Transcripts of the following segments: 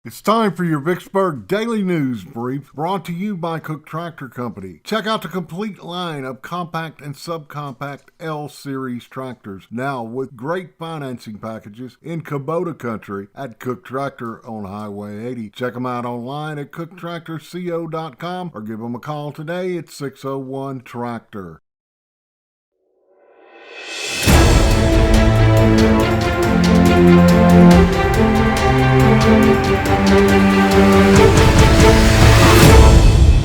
It's time for your Vicksburg Daily News Brief, brought to you by Cook Tractor Company. Check out the complete line of compact and subcompact L-Series tractors, now with great financing packages in Kubota country at Cook Tractor on Highway 80. Check them out online at cooktractorco.com or give them a call today at 601-TRACTOR.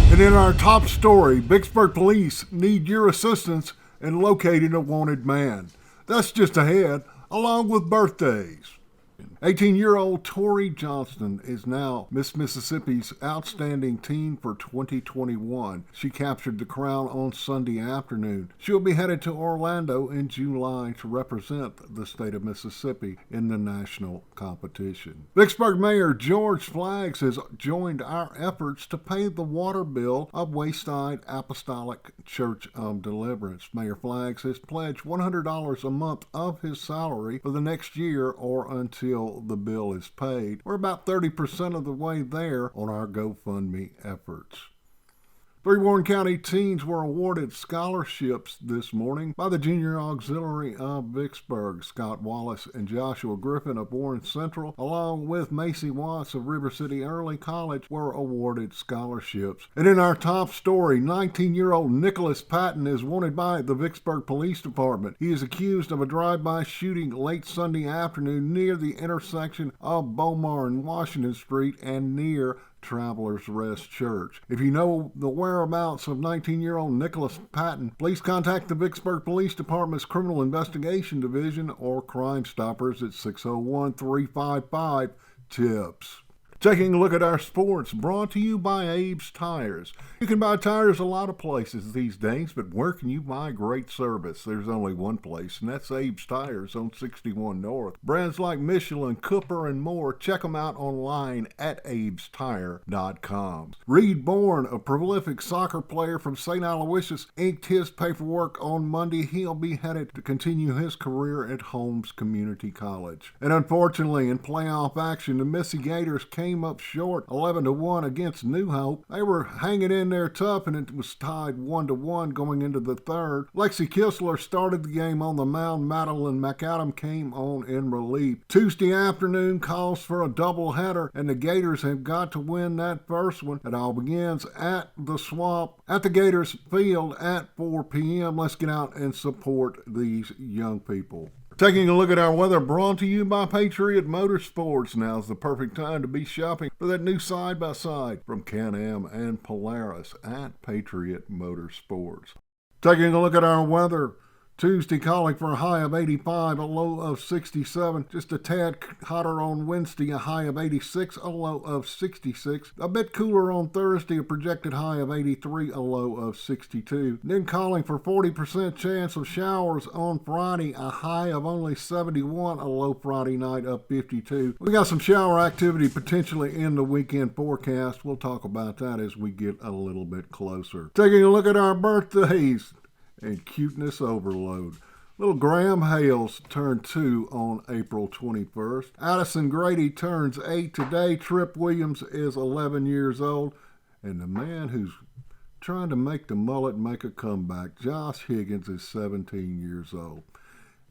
And in our top story, Vicksburg police need your assistance in locating a wanted man. That's just ahead, along with birthdays. 18-year-old Tori Johnston is now Miss Mississippi's Outstanding Teen for 2021. She captured the crown on Sunday afternoon. She'll be headed to Orlando in July to represent the state of Mississippi in the national competition. Vicksburg Mayor George Flaggs has joined our efforts to pay the water bill of Wayside Apostolic Church of Deliverance. Mayor Flaggs has pledged $100 a month of his salary for the next year or until the bill is paid. We're about 30% of the way there on our GoFundMe efforts. 3 Warren County teens were awarded scholarships this morning by the Junior Auxiliary of Vicksburg. Scott Wallace and Joshua Griffin of Warren Central, along with Macy Watts of River City Early College, were awarded scholarships. And in our top story, 19-year-old Nicholas Patton is wanted by the Vicksburg Police Department. He is accused of a drive-by shooting late Sunday afternoon near the intersection of Bomar and Washington Street and near Travelers Rest Church. If you know the whereabouts of 19-year-old Nicholas Patton, please contact the Vicksburg Police Department's Criminal Investigation Division or Crime Stoppers at 601-355-TIPS. Taking a look at our sports, brought to you by Abe's Tires. You can buy tires a lot of places these days, but where can you buy great service? There's only one place, and that's Abe's Tires on 61 North. Brands like Michelin, Cooper, and more, check them out online at abestire.com. Reed Bourne, a prolific soccer player from St. Aloysius, inked his paperwork on Monday. He'll be headed to continue his career at Holmes Community College. And unfortunately, in playoff action, the Missy Gators came up short 11-1 against New Hope. They were hanging in there tough, and it was tied 1-1 going into the third. Lexi Kistler started the game on the mound. Madeline McAdam came on in relief. Tuesday afternoon calls for a doubleheader, and the Gators have got to win that first one. It all begins at the Swamp at the Gators Field at 4 p.m. Let's get out and support these young people. Taking a look at our weather, brought to you by Patriot Motorsports. Now's the perfect time to be shopping for that new side-by-side from Can-Am and Polaris at Patriot Motorsports. Taking a look at our weather, Tuesday calling for a high of 85, a low of 67. Just a tad hotter on Wednesday, a high of 86, a low of 66. A bit cooler on Thursday, a projected high of 83, a low of 62. Then calling for 40% chance of showers on Friday, a high of only 71, a low Friday night of 52. We got some shower activity potentially in the weekend forecast. We'll talk about that as we get a little bit closer. Taking a look at our birthdays and cuteness overload. Little Graham Hales turned 2 on April 21st. Addison Grady turns 8 today. Trip Williams is 11 years old. And the man who's trying to make the mullet make a comeback, Josh Higgins, is 17 years old.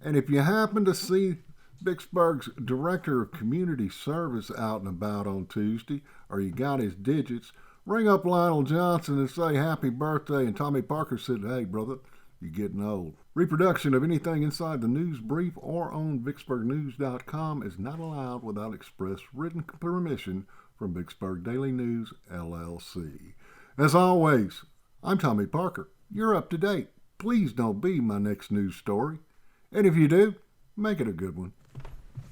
And if you happen to see Vicksburg's Director of Community Service out and about on Tuesday, or you got his digits, ring up Lionel Johnson and say happy birthday. And Tommy Parker said, hey, brother, you're getting old. Reproduction of anything inside the news brief or on VicksburgNews.com is not allowed without express written permission from Vicksburg Daily News, LLC. As always, I'm Tommy Parker. You're up to date. Please don't be my next news story. And if you do, make it a good one.